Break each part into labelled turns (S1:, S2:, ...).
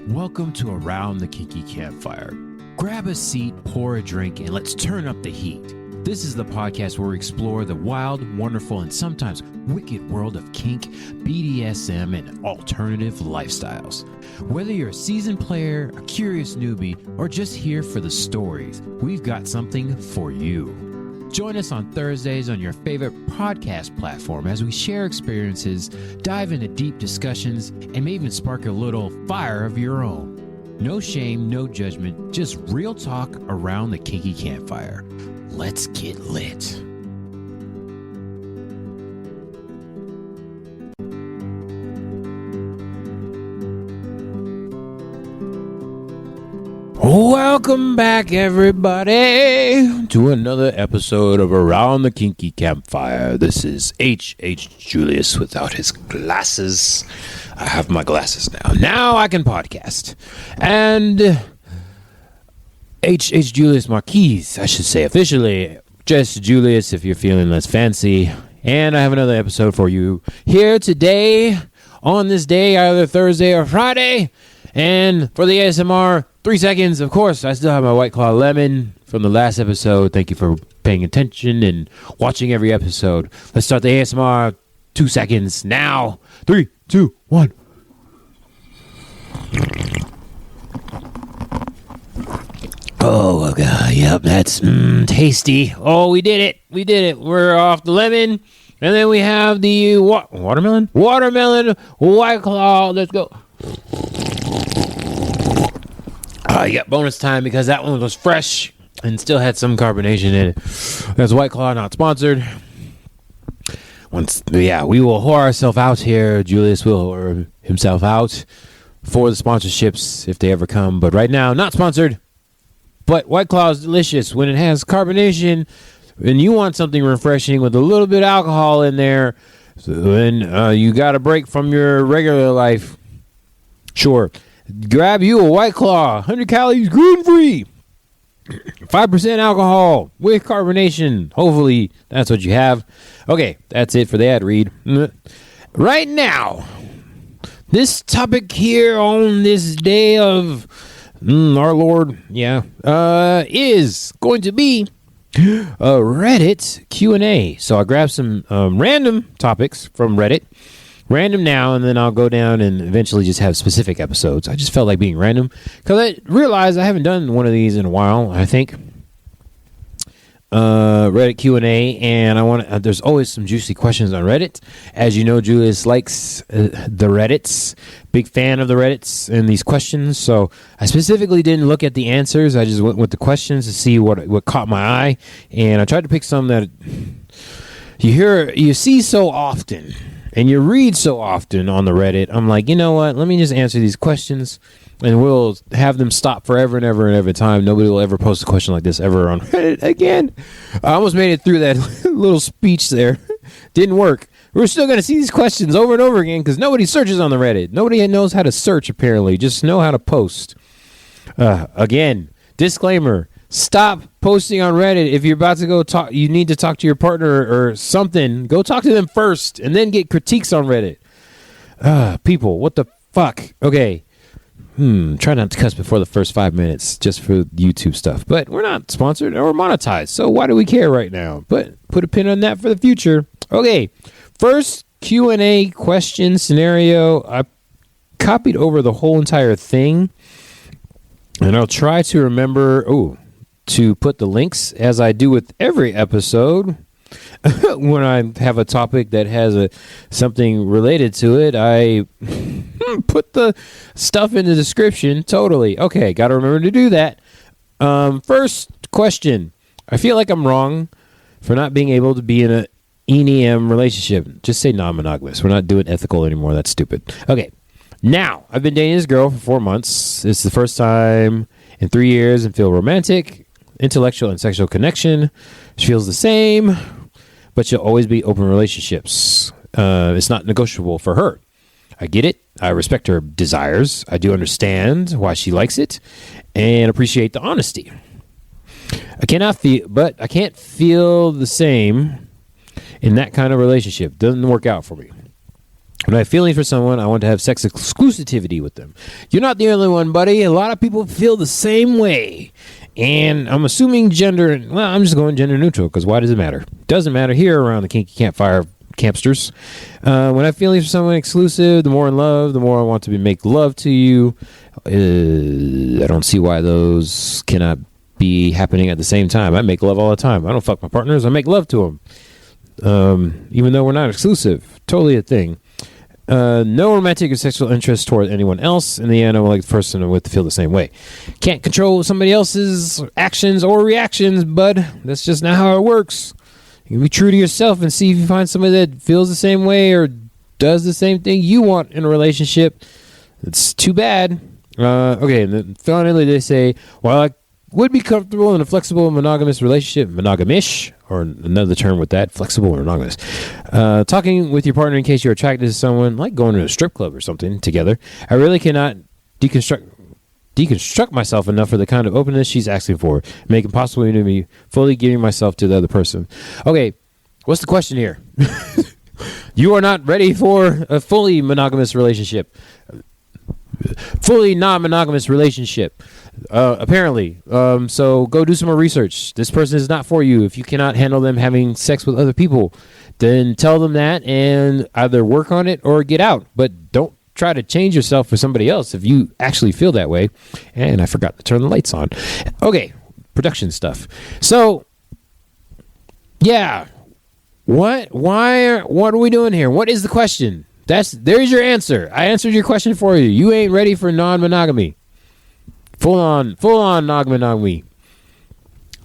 S1: Welcome to Around the Kinky Campfire. Grab a seat, pour a drink, and let's turn up the heat. This is the podcast where we explore the wild, wonderful, and sometimes wicked world of kink, BDSM, and alternative lifestyles. Whether you're a seasoned player, a curious newbie, or just here for the stories, we've got something for you. Join us on Thursdays on your favorite podcast platform as we share experiences, dive into deep discussions, and may even spark a little fire of your own. No shame, no judgment, just real talk around the kinky campfire. Let's get lit. Welcome back, everybody, to another episode of Around the Kinky Campfire. This is H.H. Julius without his glasses. I have my glasses now. Now I can podcast. And H.H. Julius Marquise, I should say officially. Just Julius if you're feeling less fancy. And I have another episode for you here today, on this day, either Thursday or Friday. And for the ASMR, 3 seconds, of course, I still have my White Claw Lemon from the last episode. Thank you for paying attention and watching every episode. Let's start the ASMR. 2 seconds now. 3, 2, 1. Oh, God. Yep, that's tasty. Oh, we did it. We did it. We're off the lemon. And then we have the watermelon? Watermelon White Claw. Let's go. You got bonus time because that one was fresh and still had some carbonation in it. That's White Claw, not sponsored. We will whore ourselves out here. Julius will whore himself out for the sponsorships if they ever come. But right now, not sponsored. But White Claw is delicious when it has carbonation and you want something refreshing with a little bit of alcohol in there. So then you got a break from your regular life. Sure. Grab you a White Claw, 100 calories, gluten-free, 5% alcohol with carbonation. Hopefully, that's what you have. Okay, that's it for the ad read. Right now, this topic here on this day of our Lord, is going to be a Reddit Q&A. So I grabbed some random topics from Reddit. Random now, and then I'll go down and eventually just have specific episodes. I just felt like being random because I realized I haven't done one of these in a while. I think Reddit Q&A, and I want there's always some juicy questions on Reddit. As you know, Julius likes the Reddits. Big fan of the Reddits and these questions. So I specifically didn't look at the answers. I just went with the questions to see what caught my eye, and I tried to pick some that you see so often. And you read so often on the Reddit, I'm like, you know what? Let me just answer these questions, and we'll have them stop forever and ever and every time. Nobody will ever post a question like this ever on Reddit again. I almost made it through that little speech there. Didn't work. We're still going to see these questions over and over again because nobody searches on the Reddit. Nobody knows how to search, apparently. Just know how to post. Again, disclaimer. Stop posting on Reddit. If you're about to go talk, you need to talk to your partner or something. Go talk to them first and then get critiques on Reddit. People, what the fuck? Okay. Try not to cuss before the first 5 minutes just for YouTube stuff. But we're not sponsored or monetized, so why do we care right now? But put a pin on that for the future. Okay. First Q&A question scenario. I copied over the whole entire thing. And I'll try to remember... to put the links as I do with every episode. When I have a topic that has something related to it, I put the stuff in the description. Totally. Okay, got to remember to do that. First question. I feel like I'm wrong for not being able to be in an ENM relationship. Just say non-monogamous. We're not doing ethical anymore. That's stupid. Okay. Now, I've been dating this girl for 4 months. It's the first time in 3 years and feel romantic, intellectual, and sexual connection. She feels the same, but she'll always be open relationships. It's not negotiable for her. I get it. I respect her desires. I do understand why she likes it and appreciate the honesty. I can't feel the same in that kind of relationship. Doesn't work out for me. When I have feelings for someone, I want to have sex exclusivity with them. You're not the only one, buddy. A lot of people feel the same way. And I'm assuming gender, well, I'm just going gender neutral because why does it matter? Doesn't matter here around the Kinky Campfire campsters. When I have feelings for someone exclusive, the more in love, the more I want to make love to you. I don't see why those cannot be happening at the same time. I make love all the time. I don't fuck my partners. I make love to them. Even though we're not exclusive. Totally a thing. No romantic or sexual interest toward anyone else. In the end, I would like the person I'm with to feel the same way. Can't control somebody else's actions or reactions, bud. That's just not how it works. You can be true to yourself and see if you find somebody that feels the same way or does the same thing you want in a relationship. It's too bad. Okay, and then finally they say, while I would be comfortable in a flexible monogamous relationship, monogamish, or another term with that, flexible or monogamous. Talking with your partner in case you're attracted to someone, like going to a strip club or something together. I really cannot deconstruct myself enough for the kind of openness she's asking for, making possible to me fully giving myself to the other person. Okay, what's the question here? You are not ready for a fully monogamous relationship. Fully non-monogamous relationship. Apparently. So go do some more research. This person is not for you. If you cannot handle them having sex with other people, then tell them that and either work on it or get out. But don't try to change yourself for somebody else if you actually feel that way. And I forgot to turn the lights on. Okay, production stuff. So, yeah. What are we doing here? What is the question? There's your answer. I answered your question for you. You ain't ready for non-monogamy. Full on non-monogamy.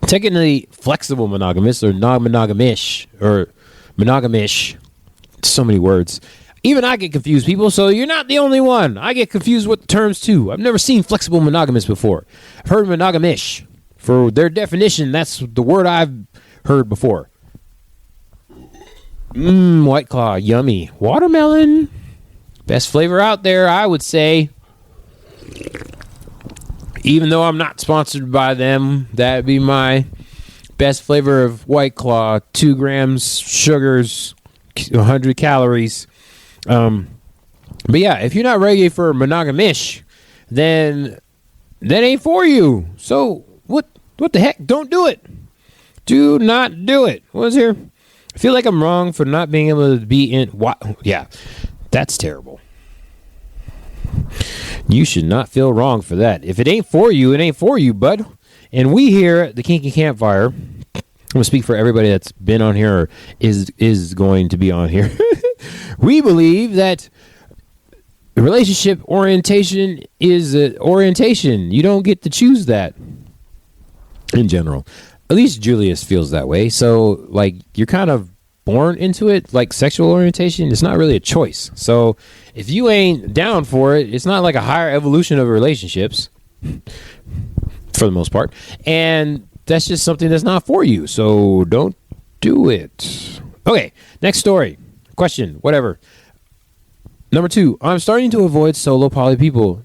S1: Technically flexible monogamous or non-monogamish or monogamish. So many words. Even I get confused, people, so you're not the only one. I get confused with the terms too. I've never seen flexible monogamous before. I've heard monogamish. For their definition, that's the word I've heard before. White Claw, yummy. Watermelon, best flavor out there, I would say. Even though I'm not sponsored by them, that'd be my best flavor of White Claw. 2 grams, sugars, 100 calories. But yeah, if you're not ready for monogamish, then that ain't for you. So what the heck? Don't do it. Do not do it. What's here? I feel like I'm wrong for not being able to be in. Yeah, that's terrible. You should not feel wrong for that. If it ain't for you, it ain't for you, bud. And we here at the Kinky Campfire, I'm going to speak for everybody that's been on here or is going to be on here. We believe that relationship orientation is orientation. You don't get to choose that in general. At least Julius feels that way. So, like, you're kind of born into it. Like, sexual orientation, it's not really a choice. So, if you ain't down for it, it's not like a higher evolution of relationships, for the most part. And that's just something that's not for you. So, don't do it. Okay, next story. Question, whatever. Number 2, I'm starting to avoid solo poly people.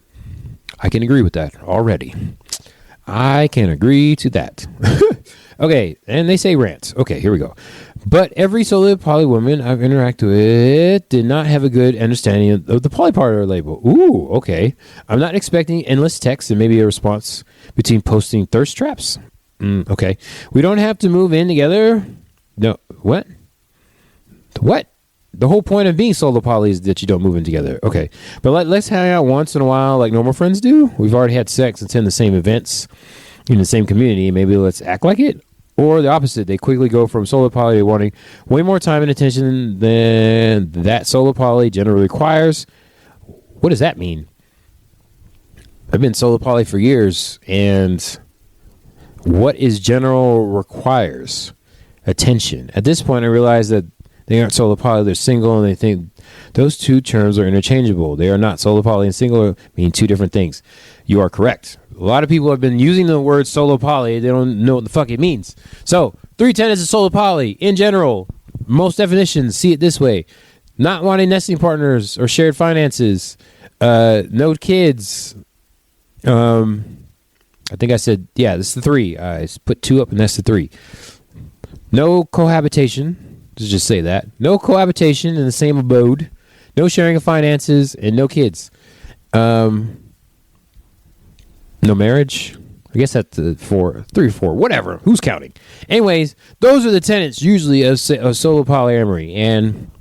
S1: I can agree with that already. I can agree to that. Okay, and they say rants. Okay, here we go. But every solo poly woman I've interacted with did not have a good understanding of the polypartner label. Ooh, okay. I'm not expecting endless text and maybe a response between posting thirst traps. Okay. We don't have to move in together. No, what? What? The whole point of being solo poly is that you don't move in together. Okay. But let's hang out once in a while like normal friends do. We've already had sex and attend the same events in the same community. Maybe let's act like it. Or the opposite. They quickly go from solo poly to wanting way more time and attention than that solo poly generally requires. What does that mean? I've been solo poly for years, and what is general requires? Attention. At this point, I realize that they aren't solo poly, they're single, and they think those two terms are interchangeable. They are not. Solo poly and single mean two different things. You are correct. A lot of people have been using the word solo poly. They don't know what the fuck it means. So, 310 is a solo poly. In general, most definitions see it this way. Not wanting nesting partners or shared finances. No kids. I think I said, yeah, this is the 3. I put 2 up and that's the 3. No cohabitation. Let's just say that. No cohabitation in the same abode. no sharing of finances, and no kids. No marriage. I guess that's 3 or 4, whatever. Who's counting? Anyways, those are the tenets usually of solo polyamory. And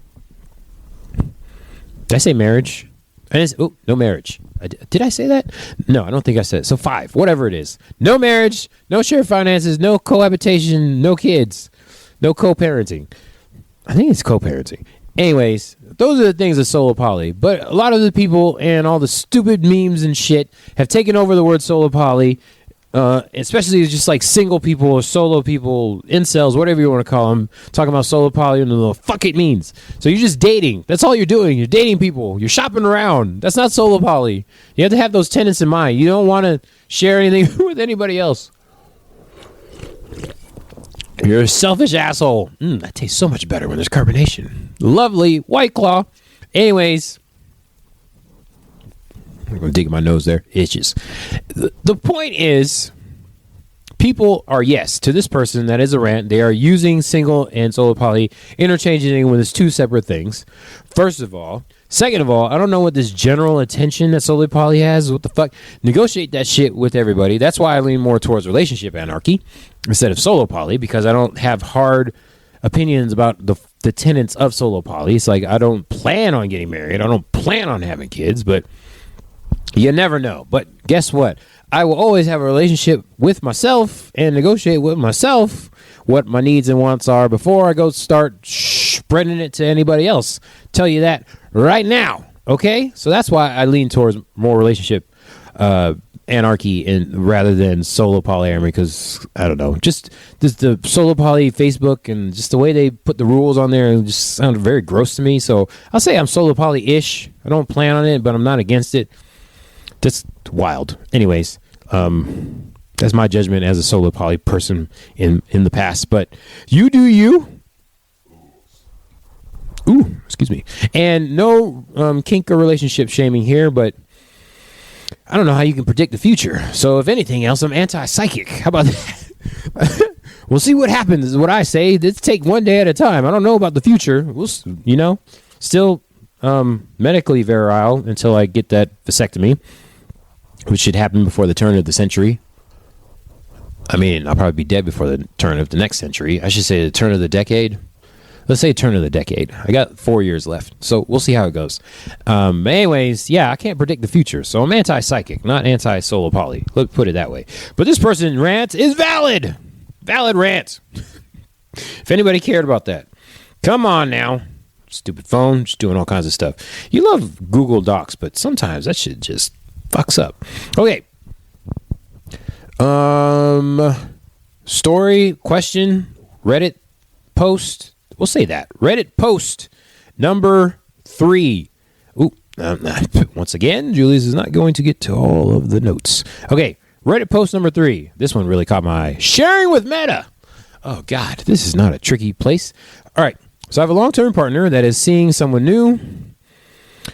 S1: did I say marriage? No marriage. Did I say that? No, I don't think I said it. So 5, whatever it is. No marriage, no shared finances, no cohabitation, no kids, no co-parenting. I think it's co-parenting. Anyways, those are the things of solo poly. But a lot of the people and all the stupid memes and shit have taken over the word solo poly, especially just like single people or solo people, incels, whatever you want to call them, talking about solo poly and the fuck it means. So you're just dating. That's all you're doing. You're dating people. You're shopping around. That's not solo poly. You have to have those tenets in mind. You don't want to share anything with anybody else. You're a selfish asshole. That tastes so much better when there's carbonation. Lovely White Claw. Anyways, I'm going to dig in my nose there. Itches. The point is, people are, yes, to this person, that is a rant. They are using single and solo poly, interchanging when it's 2 separate things. First of all. Second of all, I don't know what this general attention that solo poly has. What the fuck? Negotiate that shit with everybody. That's why I lean more towards relationship anarchy instead of solo poly, because I don't have hard opinions about the tenets of solo poly. It's like I don't plan on getting married. I don't plan on having kids, but you never know. But guess what? I will always have a relationship with myself and negotiate with myself what my needs and wants are before I go start spreading it to anybody else. Tell you that right now. Okay? So that's why I lean towards more relationship anarchy rather than solo polyamory, because I don't know, just the solo poly Facebook and just the way they put the rules on there just sounded very gross to me. So I'll say I'm solo poly-ish. I don't plan on it, but I'm not against it. Just wild. Anyways, that's my judgment as a solo poly person in the past. But you do you. Ooh, excuse me. And no kink or relationship shaming here, but I don't know how you can predict the future. So if anything else, I'm anti-psychic. How about that? We'll see what happens is what I say. Let's take one day at a time. I don't know about the future. We'll, still medically virile until I get that vasectomy, which should happen before the turn of the century. I mean, I'll probably be dead before the turn of the next century. I should say the turn of the decade. Let's say turn of the decade. I got 4 years left, so we'll see how it goes. But anyways, yeah, I can't predict the future, so I'm anti-psychic, not anti-solo poly. Let's put it that way. But this person's rant is valid. Valid rant. If anybody cared about that. Come on now. Stupid phone, just doing all kinds of stuff. You love Google Docs, but sometimes that shit just fucks up. Okay. Story, question, Reddit post. We'll say that. Reddit post number 3. Ooh, once again, Julius is not going to get to all of the notes. Okay, Reddit post number 3. This one really caught my eye. Sharing with Meta. Oh, God, this is not a tricky place. All right, so I have a long-term partner that is seeing someone new.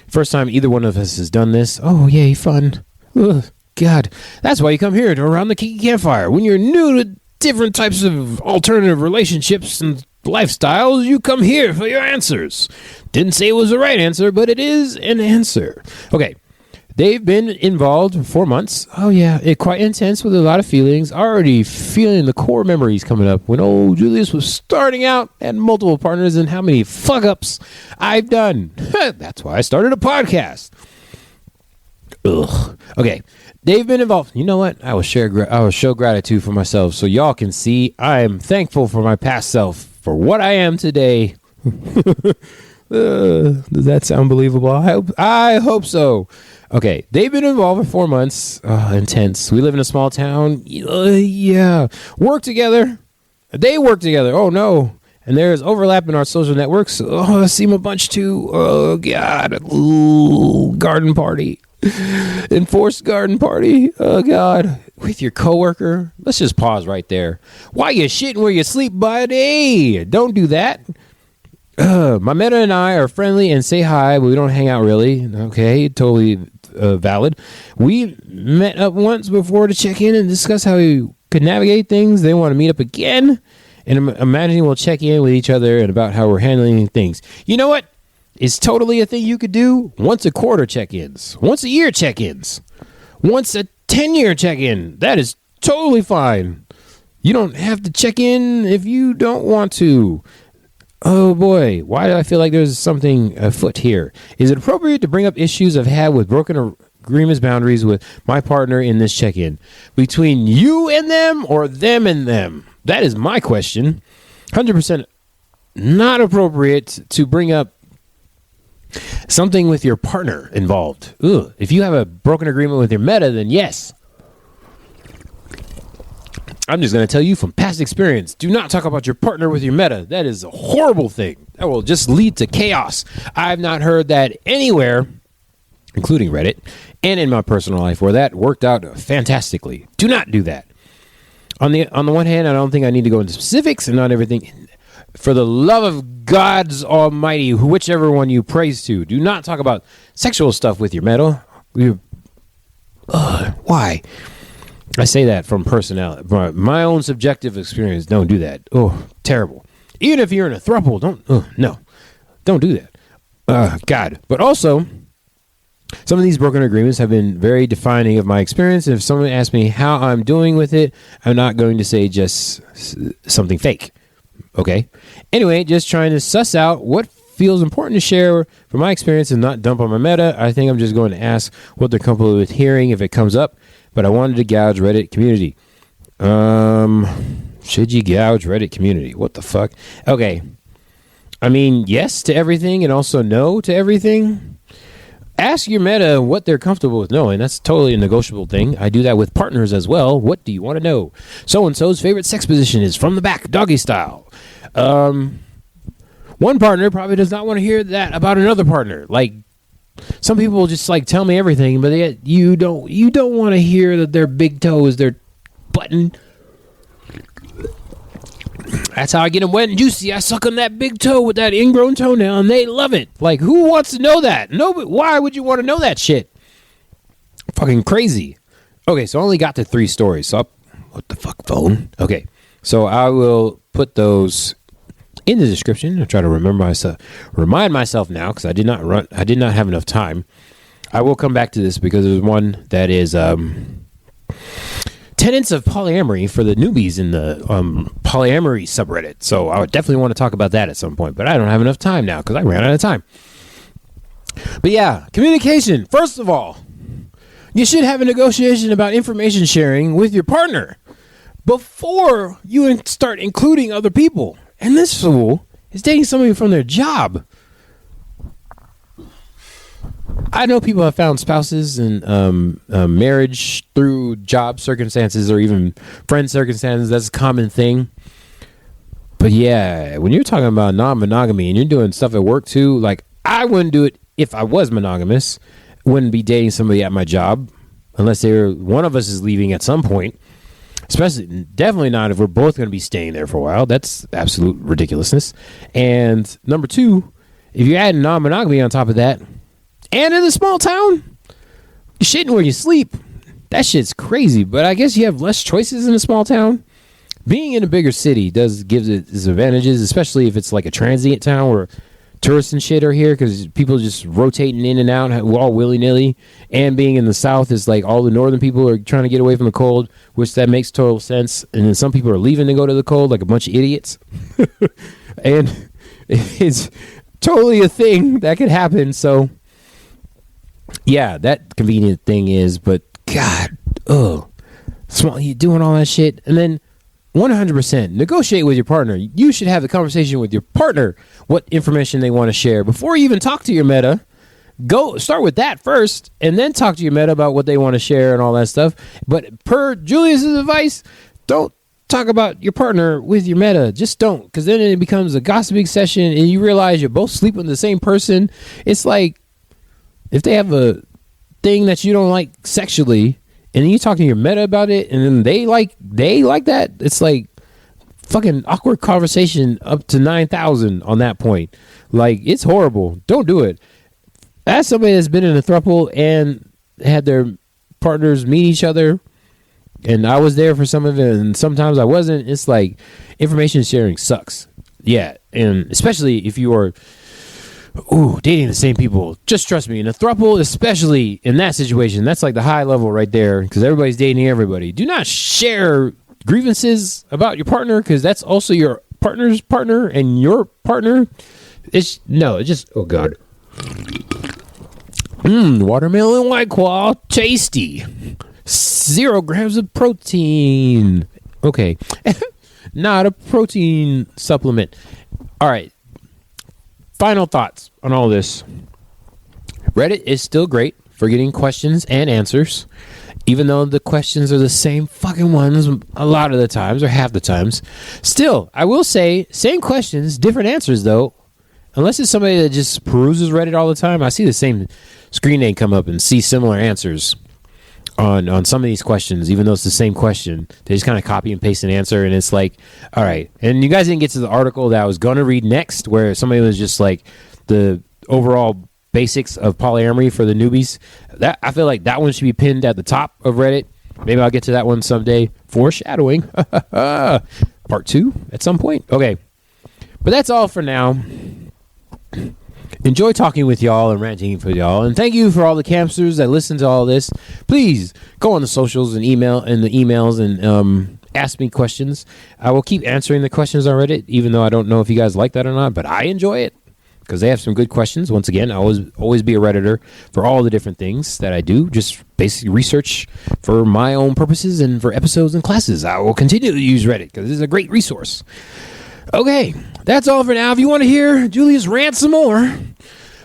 S1: First time either one of us has done this. Oh, yay, fun. Ugh, God, that's why you come here to Around the Kiki Campfire. When you're new to different types of alternative relationships and lifestyles, you come here for your answers. Didn't say it was the right answer, but it is an answer. Okay. They've been involved for 4 months. Oh, yeah. Quite intense with a lot of feelings. Already feeling the core memories coming up when old Julius was starting out, and multiple partners, and how many fuck-ups I've done. That's why I started a podcast. Ugh. Okay. They've been involved. You know what? I will show gratitude for myself so y'all can see I am thankful for my past self for what I am today. Does that sound believable? I hope so. Okay, they've been involved for 4 months. Intense. We live in a small town. Yeah. Work together. They work together. Oh, no. And there's overlap in our social networks. Oh, I see them a bunch too. Oh, God. Ooh, garden party. Enforced garden party. Oh, God. With your coworker. Let's just pause right there. Why you shitting where you sleep, buddy? Don't do that. My Meta and I are friendly and say hi, but we don't hang out really. Okay, totally valid. We met up once before to check in and discuss how we could navigate things. They want to meet up again, and I'm imagining we'll check in with each other and about how we're handling things. You know what? is totally a thing you could do. Once a quarter check-ins, once a year check-ins, once a 10-year check-in. That is totally fine. You don't have to check in if you don't want to. Oh boy, why do I feel like there's something afoot here? Is it appropriate to bring up issues I've had with broken agreements boundaries with my partner in this check-in? Between you and them or them and them? That is my question. 100% not appropriate to bring up something with your partner involved. Ugh. If you have a broken agreement with your meta, then yes. I'm just going to tell you from past experience, do not talk about your partner with your meta. That is a horrible thing. That will just lead to chaos. I've not heard that anywhere, including Reddit, and in my personal life, where that worked out fantastically. Do not do that. On the one hand, I don't think I need to go into specifics and not everything. For the love of God's Almighty, whichever one you praise to, do not talk about sexual stuff with your meta. Why? I say that from personality, my own subjective experience. Don't do that. Oh, terrible. Even if you're in a throuple, don't do that. God. But also, some of these broken agreements have been very defining of my experience. And if someone asks me how I'm doing with it, I'm not going to say just something fake. Okay. Anyway, just trying to suss out what feels important to share from my experience and not dump on my meta. I think I'm just going to ask what they're comfortable with hearing if it comes up. But I wanted to gouge Reddit community. Should you gouge Reddit community? What the fuck? Okay. I mean, yes to everything and also no to everything. Ask your meta what they're comfortable with knowing. That's totally a negotiable thing. I do that with partners as well. What do you want to know? So-and-so's favorite sex position is from the back, doggy style. One partner probably does not want to hear that about another partner. Like, some people just like tell me everything, but yet you don't want to hear that their big toe is their button. That's how I get them wet and juicy. I suck on that big toe with that ingrown toenail, and they love it. Like, who wants to know that? Nobody. Why would you want to know that shit? Fucking crazy. Okay, so I only got to 3 stories. So what the fuck, phone? Okay, so I will put those in the description. I'll try to remind myself now, because I did not have enough time. I will come back to this because there's one that is tenets of polyamory for the newbies in the polyamory subreddit. So I would definitely want to talk about that at some point, but I don't have enough time now because I ran out of time. But yeah, communication. First of all, you should have a negotiation about information sharing with your partner before you start including other people. And this fool is dating somebody from their job. I know people have found spouses in marriage through job circumstances or even friend circumstances. That's a common thing. But yeah, when you're talking about non-monogamy and you're doing stuff at work too, like, I wouldn't do it if I was monogamous. Wouldn't be dating somebody at my job unless one of us is leaving at some point. Definitely not if we're both going to be staying there for a while. That's absolute ridiculousness. And number 2, if you add non-monogamy on top of that, and in a small town, you're shitting where you sleep. That shit's crazy. But I guess you have less choices in a small town. Being in a bigger city gives it its advantages, especially if it's like a transient town where tourists and shit are here, because people just rotating in and out all willy-nilly. And being in the south is like all the northern people are trying to get away from the cold, which that makes total sense. And then some people are leaving to go to the cold like a bunch of idiots. And it's totally a thing that could happen. So yeah, that convenient thing is, but God, small, you doing all that shit. And then 100% negotiate with your partner. You should have the conversation with your partner what information they want to share before you even talk to your meta. Go start with that first and then talk to your meta about what they want to share and all that stuff. But per Julius's advice, don't talk about your partner with your meta. Just don't, because then it becomes a gossiping session and you realize you're both sleeping with the same person. It's like if they have a thing that you don't like sexually, and then you talk to your meta about it, and then they like that. It's like fucking awkward conversation up to 9,000 on that point. Like, it's horrible. Don't do it. As somebody that's been in a throuple and had their partners meet each other, and I was there for some of it, and sometimes I wasn't. It's like information sharing sucks. Yeah, and especially if you are Ooh, dating the same people. Just trust me. In a throuple, especially in that situation, that's like the high level right there because everybody's dating everybody. Do not share grievances about your partner because that's also your partner's partner and your partner. Oh God. Watermelon White Claw, tasty. 0 grams of protein. Okay. Not a protein supplement. All right. Final thoughts on all this. Reddit is still great for getting questions and answers, even though the questions are the same fucking ones a lot of the times or half the times. Still, I will say, same questions, different answers though. Unless it's somebody that just peruses Reddit all the time, I see the same screen name come up and see similar answers on some of these questions, even though it's the same question. They just kind of copy and paste an answer, and it's like, all right. And you guys didn't get to the article that I was going to read next, where somebody was just like the overall basics of polyamory for the newbies. That I feel like that one should be pinned at the top of Reddit. Maybe I'll get to that one someday. Foreshadowing. Part 2 at some point. Okay. But that's all for now. Enjoy talking with y'all and ranting with y'all, and thank you for all the campsters that listen to all this. Please go on the socials and the emails and ask me questions. I will keep answering the questions on Reddit, even though I don't know if you guys like that or not, but I enjoy it because they have some good questions. Once again, I always be a Redditor for all the different things that I do, just basically research for my own purposes and for episodes and classes. I will continue to use Reddit because it's a great resource. Okay, that's all for now. If you want to hear Julius rant some more,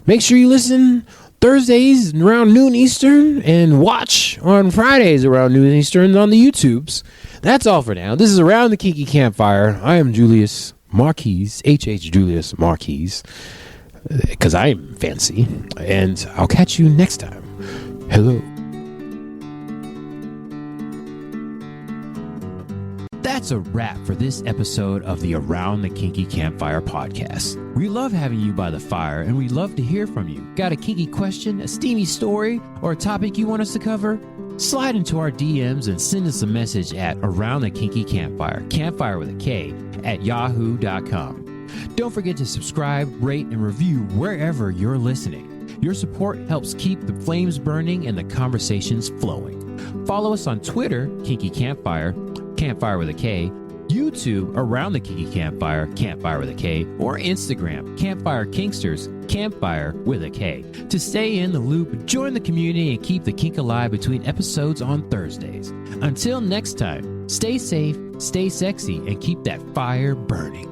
S1: make sure you listen Thursdays around noon Eastern and watch on Fridays around noon Eastern on the YouTubes. That's all for now. This is Around the Kinky Campfire. I am Julius Marquise, H.H. Julius Marquise, because I am fancy, and I'll catch you next time. Hello. That's a wrap for this episode of the Around the Kinky Campfire podcast. We love having you by the fire, and we love to hear from you. Got a kinky question, a steamy story, or a topic you want us to cover? Slide into our DMs and send us a message at Around the Kinky Campfire, campfire with a K, at yahoo.com. Don't forget to subscribe, rate, and review wherever you're listening. Your support helps keep the flames burning and the conversations flowing. Follow us on Twitter, Kinky Campfire, Campfire with a K, YouTube, Around the Kinky Campfire, Campfire with a K, or Instagram, Campfire Kinksters, Campfire with a K. To stay in the loop, join the community and keep the kink alive between episodes on Thursdays. Until next time, stay safe, stay sexy, and keep that fire burning.